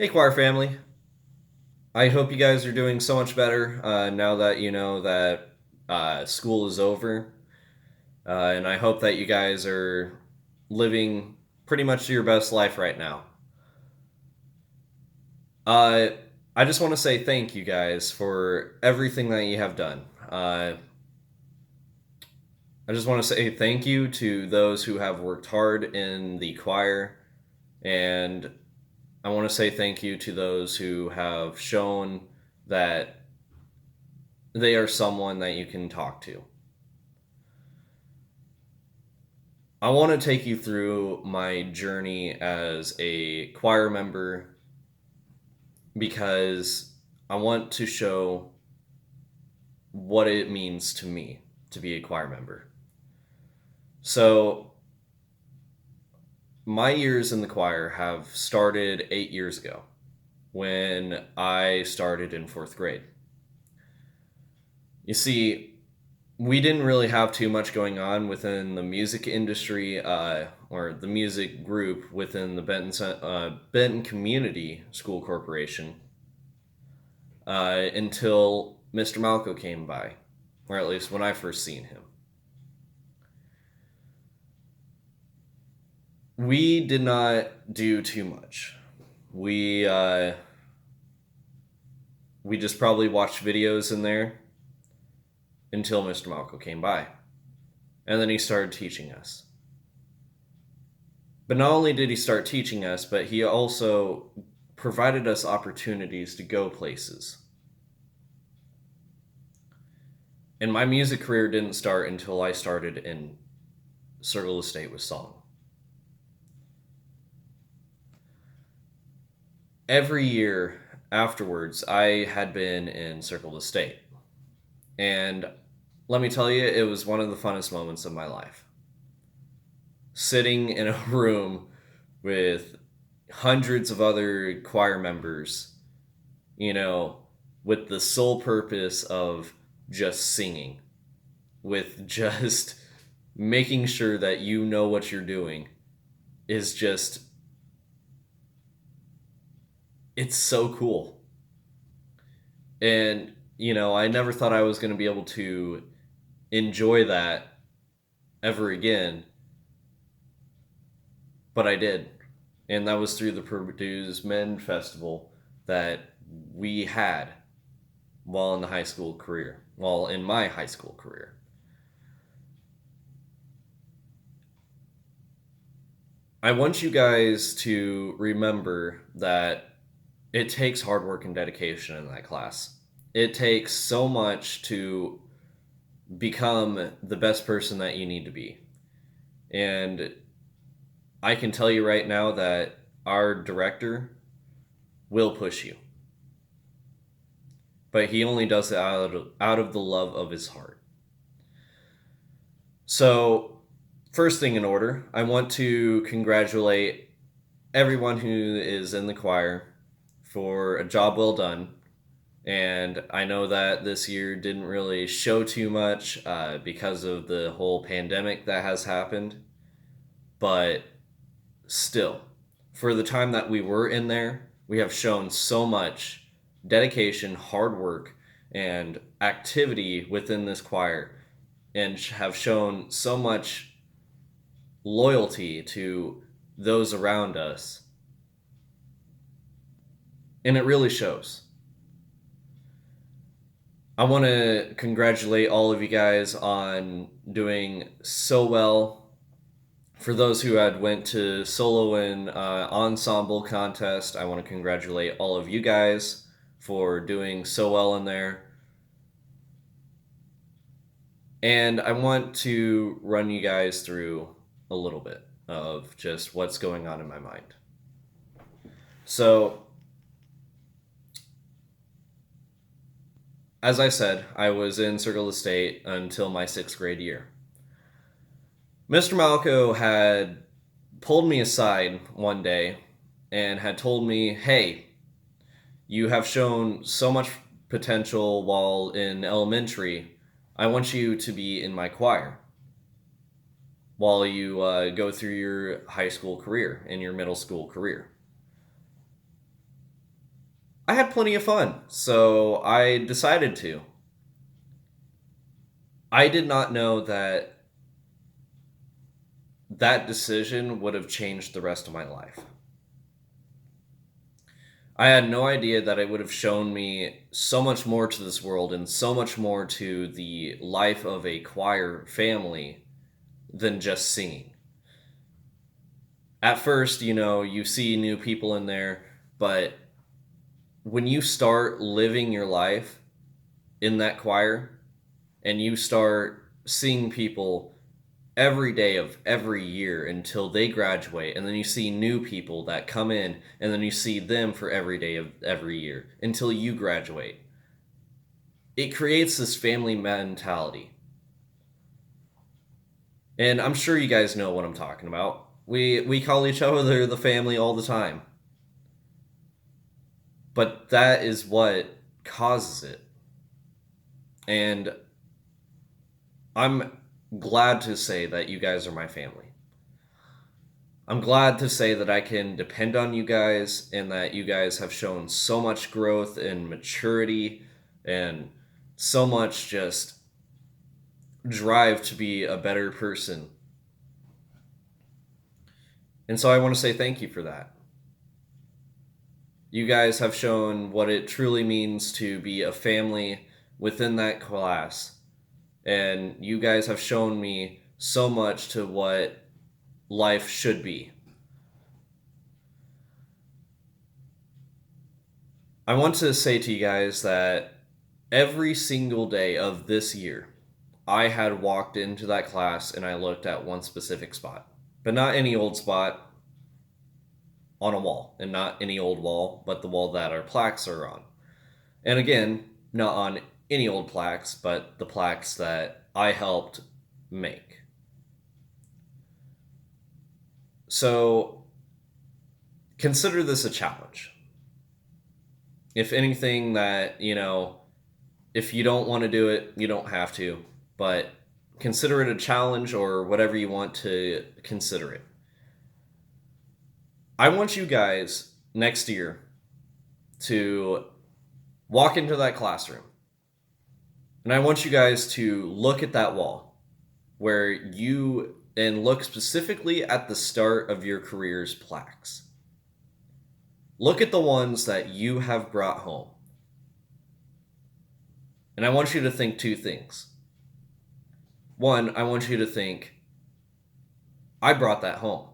Hey, choir family. I hope you guys are doing so much better now that you know that school is over. And I hope that you guys are living pretty much your best life right now. Uh, I just want to say thank you guys for everything that you have done. I just want to say thank you to those who have worked hard in the choir, and I want to say thank you to those who have shown that they are someone that you can talk to. I want to take you through my journey as a choir member because I want to show what it means to me to be a choir member. So, my years in the choir have started 8 years ago when I started in fourth grade. You see, we didn't really have too much going on within the music industry or the music group within the Benton Community School Corporation until Mr. Malco came by, or at least when I first seen him. We did not do too much. We uh, we just probably watched videos in there until Mr. Malco came by, and then he started teaching us. But not only did he start teaching us, but he also provided us opportunities to go places. And my music career didn't start until I started in Circle Estate with song. Every year afterwards, I had been in Circle Estate. And let me tell you, it was one of the funnest moments of my life. Sitting in a room with hundreds of other choir members, you know, with the sole purpose of just singing, with just making sure that you know what you're doing is just, it's so cool. And, I never thought I was going to be able to enjoy that ever again, but I did. And that was through the Purdue's Men Festival that we had while in the high school career, while in my high school career. I want you guys to remember that it takes hard work and dedication in that class. It takes so much to become the best person that you need to be. And I can tell you right now that our director will push you, but he only does it out of the love of his heart. So, first thing in order, I want to congratulate everyone who is in the choir for a job well done. And I know that this year didn't really show too much because of the whole pandemic that has happened. But still, for the time that we were in there, we have shown so much dedication, hard work, and activity within this choir, and have shown so much loyalty to those around us. And it really shows. I want to congratulate all of you guys on doing so well. For those who had went to solo and ensemble contest, I want to congratulate all of you guys for doing so well in there. And I want to run you guys through a little bit of just what's going on in my mind. So, as I said, I was in Circle Estate until my sixth grade year. Mr. Malco had pulled me aside one day and had told me, hey, you have shown so much potential while in elementary. I want you to be in my choir while you go through your high school career and your middle school career. I had plenty of fun, so I decided to. I did not know that that decision would have changed the rest of my life. I had no idea that it would have shown me so much more to this world and so much more to the life of a choir family than just singing. At first, you see new people in there, but when you start living your life in that choir and you start seeing people every day of every year until they graduate, and then you see new people that come in, and then you see them for every day of every year until you graduate, it creates this family mentality. And I'm sure you guys know what I'm talking about. We call each other the family all the time, but that is what causes it. And I'm glad to say that you guys are my family. I'm glad to say that I can depend on you guys and that you guys have shown so much growth and maturity and so much just drive to be a better person. And so I want to say thank you for that. You guys have shown what it truly means to be a family within that class. And you guys have shown me so much to what life should be. I want to say to you guys that every single day of this year, I had walked into that class and I looked at one specific spot, but not any old spot on a wall, and not any old wall, but the wall that our plaques are on. And again, not on any old plaques, but the plaques that I helped make. So consider this a challenge. If anything, if you don't want to do it, you don't have to, but consider it a challenge or whatever you want to consider it. I want you guys next year to walk into that classroom, and I want you guys to look at that wall and look specifically at the start of your career's plaques. Look at the ones that you have brought home. And I want you to think two things. One, I want you to think, I brought that home.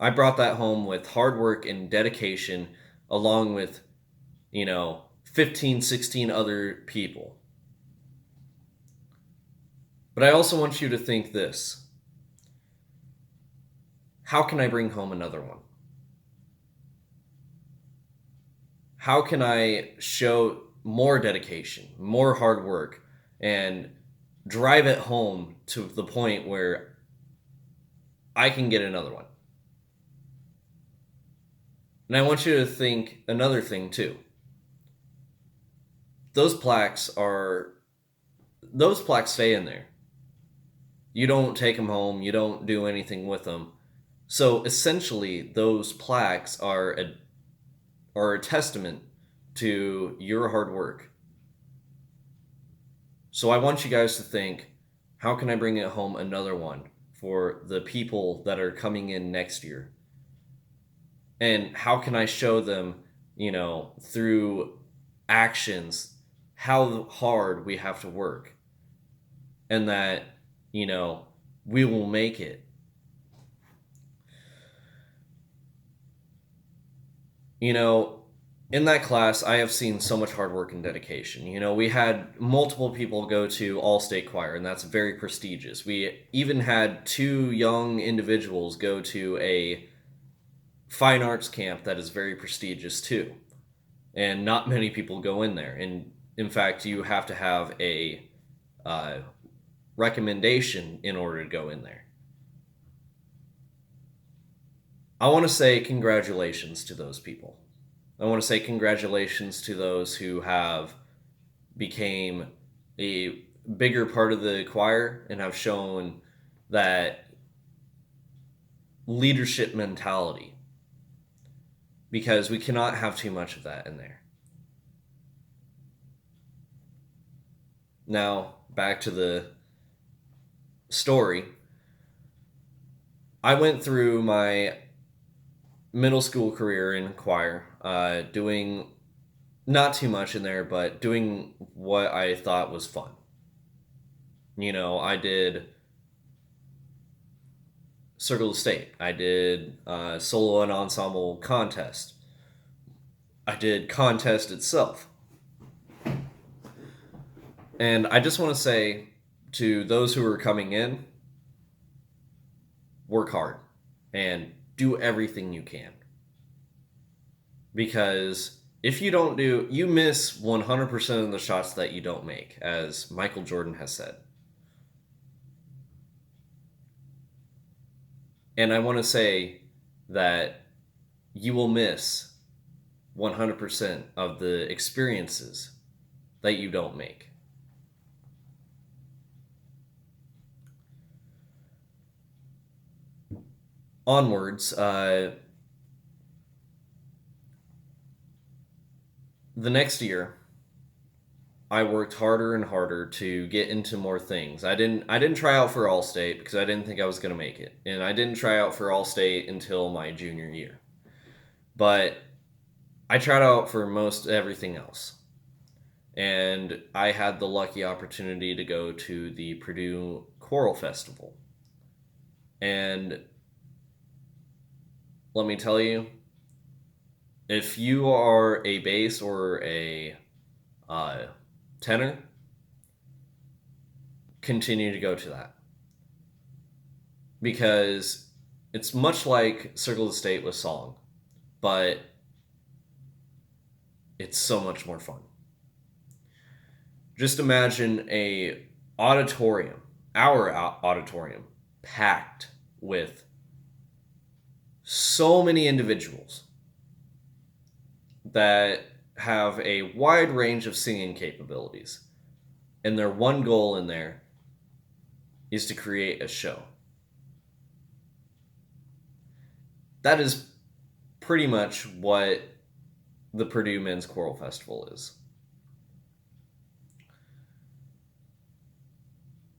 I brought that home with hard work and dedication, along with, 15, 16 other people. But I also want you to think this: how can I bring home another one? How can I show more dedication, more hard work, and drive it home to the point where I can get another one? And I want you to think another thing too. Those plaques stay in there. You don't take them home, you don't do anything with them. So essentially, those plaques are a testament to your hard work. So I want you guys to think, how can I bring it home another one for the people that are coming in next year? And how can I show them, through actions, how hard we have to work, and that, we will make it. In that class, I have seen so much hard work and dedication. We had multiple people go to All-State Choir, and that's very prestigious. We even had two young individuals go to a fine arts camp that is very prestigious too. And not many people go in there. And in fact, you have to have a recommendation in order to go in there. I want to say congratulations to those people. I want to say congratulations to those who have became a bigger part of the choir and have shown that leadership mentality, because we cannot have too much of that in there. Now, back to the story. I went through my middle school career in choir, doing not too much in there, but doing what I thought was fun. I did Circle the State. I did solo and ensemble contest. I did contest itself. And I just want to say to those who are coming in, work hard and do everything you can. Because if you don't you miss 100% of the shots that you don't make, as Michael Jordan has said. And I want to say that you will miss 100% of the experiences that you don't make. Onwards, the next year, I worked harder and harder to get into more things. I didn't try out for All-State because I didn't think I was going to make it. And I didn't try out for All-State until my junior year. But I tried out for most everything else. And I had the lucky opportunity to go to the Purdue Choral Festival. And let me tell you, if you are a bass or a tenor, continue to go to that. Because it's much like Circle the State with song, but it's so much more fun. Just imagine our auditorium, packed with so many individuals that have a wide range of singing capabilities. And their one goal in there is to create a show. That is pretty much what the Purdue Men's Choral Festival is.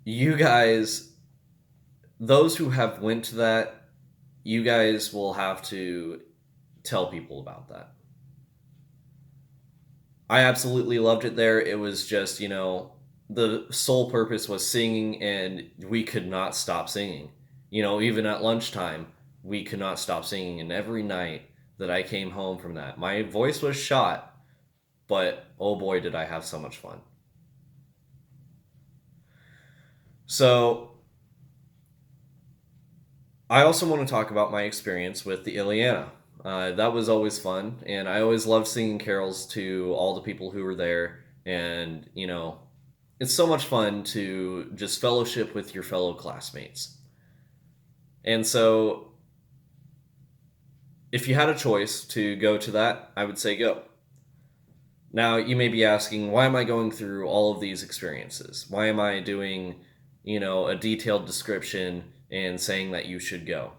You guys, those who have went to that, you guys will have to tell people about that. I absolutely loved it there. It was just, the sole purpose was singing, and we could not stop singing. Even at lunchtime, we could not stop singing. And every night that I came home from that, my voice was shot, but oh boy, did I have so much fun. So, I also want to talk about my experience with the Ileana. That was always fun, and I always loved singing carols to all the people who were there. And, it's so much fun to just fellowship with your fellow classmates. And so, if you had a choice to go to that, I would say go. Now, you may be asking, why am I going through all of these experiences? Why am I doing, a detailed description and saying that you should go?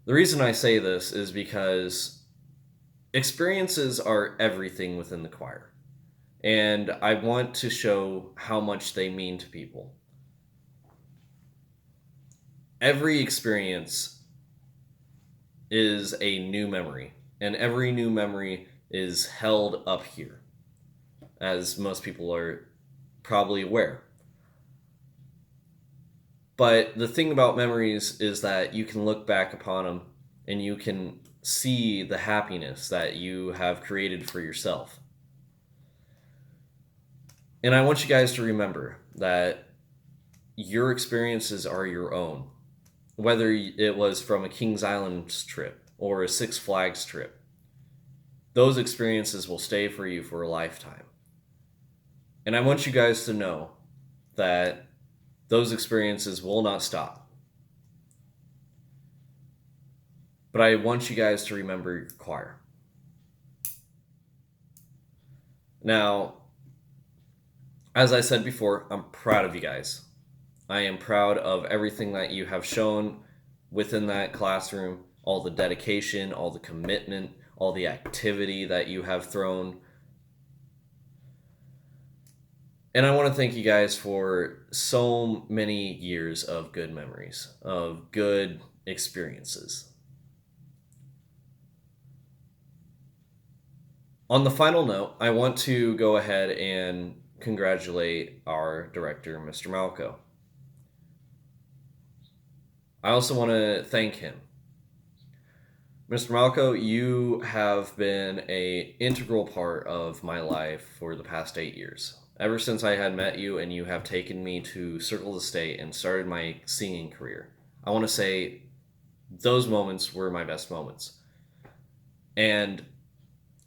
The reason I say this is because experiences are everything within the choir. And I want to show how much they mean to people. Every experience is a new memory, and every new memory is held up here, as most people are probably aware. But the thing about memories is that you can look back upon them and you can see the happiness that you have created for yourself. And I want you guys to remember that your experiences are your own. Whether it was from a Kings Island trip or a Six Flags trip, those experiences will stay for you for a lifetime. And I want you guys to know that those experiences will not stop. But I want you guys to remember your choir. Now, as I said before, I'm proud of you guys. I am proud of everything that you have shown within that classroom, all the dedication, all the commitment, all the activity that you have thrown. And I want to thank you guys for so many years of good memories, of good experiences. On the final note, I want to go ahead and congratulate our director, Mr. Malco. I also want to thank him. Mr. Malco, you have been a integral part of my life for the past 8 years. Ever since I had met you and you have taken me to Circle the State and started my singing career, I want to say those moments were my best moments. And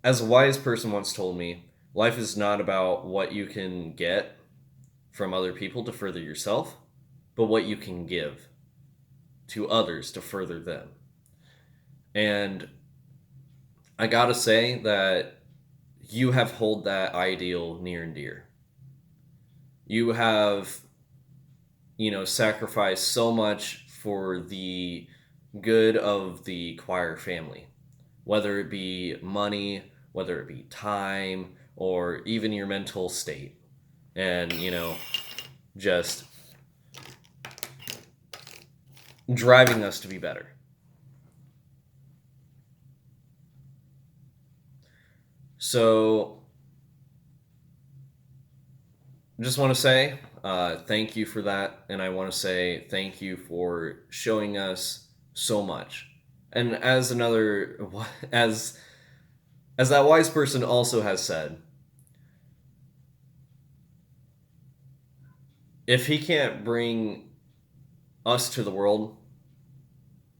as a wise person once told me, life is not about what you can get from other people to further yourself, but what you can give to others to further them. And I gotta say that you have held that ideal near and dear. You have, sacrificed so much for the good of the choir family, whether it be money, whether it be time, or even your mental state. And, just driving us to be better. So, just want to say thank you for that. And I want to say thank you for showing us so much. And as as that wise person also has said, if he can't bring us to the world,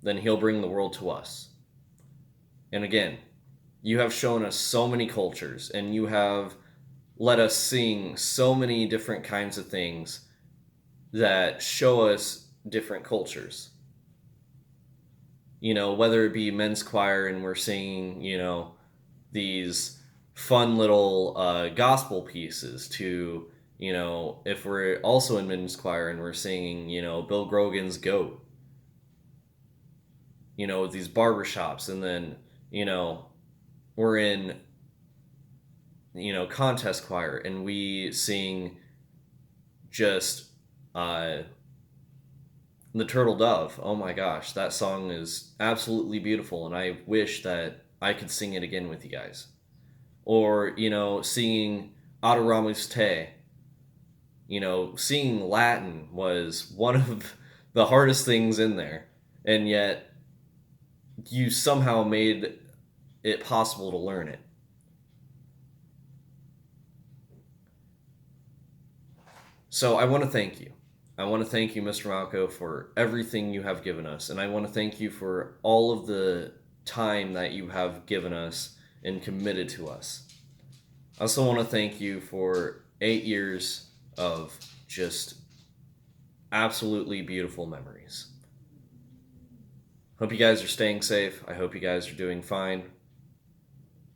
then he'll bring the world to us. And again, you have shown us so many cultures and you have let us sing so many different kinds of things that show us different cultures. Whether it be men's choir and we're singing, these fun little gospel pieces to, if we're also in men's choir and we're singing, Bill Grogan's Goat, these barbershops, and then, we're in, contest choir and we sing just the Turtle Dove. Oh my gosh, that song is absolutely beautiful, and I wish that I could sing it again with you guys. Or, singing Adoramus Te. Singing Latin was one of the hardest things in there, and yet you somehow made it possible to learn it. So I want to thank you. I want to thank you, Mr. Malco, for everything you have given us. And I want to thank you for all of the time that you have given us and committed to us. I also want to thank you for 8 years of just absolutely beautiful memories. Hope you guys are staying safe. I hope you guys are doing fine.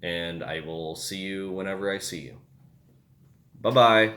And I will see you whenever I see you. Bye bye.